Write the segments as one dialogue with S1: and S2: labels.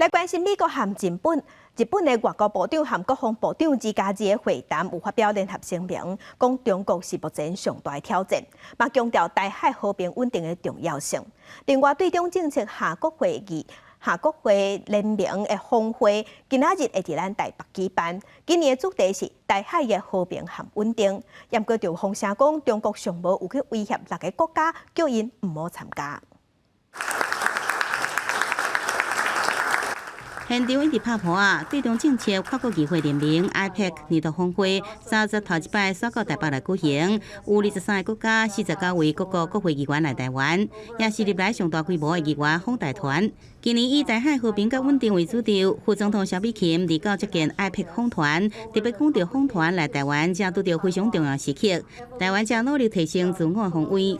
S1: 来关心美国和日本的外交部长和国防部长之间的会谈有发表联合声明，讲中国是目前上大的挑战，嘛强调台海和平稳定的重要性。另外，对中政策下国会联名的峰会，今仔日会伫咱台北举办。今年的主题是台海的和平和稳定。严格就风声讲，中国尚无有去威胁6个国家，叫因唔好参加。
S2: 现场一直拍破啊！对中政策跨国议会联名 IPEC 年度峰会，30头一摆刷到台北来举行，有23个国家、49位各国国会议员来台湾，也是历来上大规模的议员访台团。今年以台海和平甲稳定为主题，副总统萧美琴离到接见 IPEC 访团，特别讲到访团来台湾，正拄到非常重要时刻，台湾正努力提升自我防卫。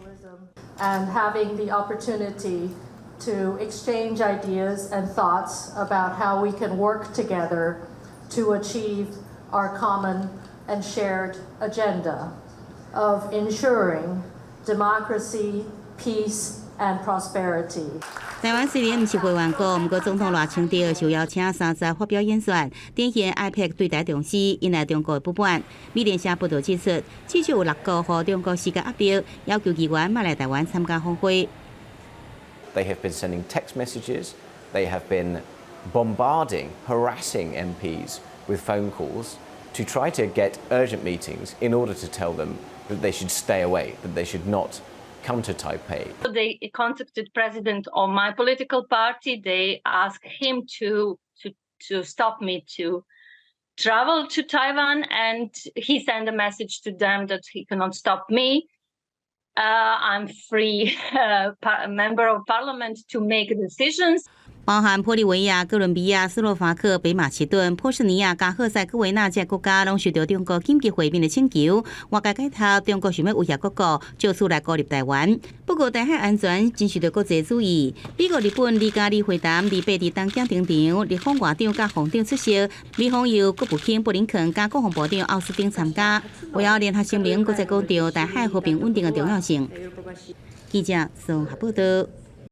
S3: And having the opportunity to exchange ideas and thoughts about how we can work together to achieve our common and shared agenda of ensuring democracy, peace, and prosperity.
S2: 台湾虽然不是会员国，不过总统赖清德受邀请30发表演说，展现 IPEC 对台重视，引来中国的不满。美联社报道指出，至少有6个和中国施加压迫，要求议员莫来台湾参加峰会。
S4: They have been sending text messages. They have been bombarding, harassing MPs with phone calls to try to get urgent meetings in order to tell them that they should stay away, that they should not come to Taipei.
S5: They contacted president of my political party. They asked him to stop me to travel to Taiwan, and he sent a message to them that he cannot stop me. I'm free member of parliament to make decisions.
S2: 包含玻利维亚、哥伦比亚、斯洛伐克、北马其顿、波斯尼亚、加赫塞哥维那这国家，拢受到中国紧急会面的请求。外界解读，中国想要威胁各国，借此来孤立台湾。不过，台海安全真受到国际注意。美国、日本李加利会谈28日东京登场，日方外长甲防长出席，美方由国务卿布林肯甲国防部长奥斯汀参加。为了联合声明，国际强调台海和平稳定的重要性。记者宋夏报道。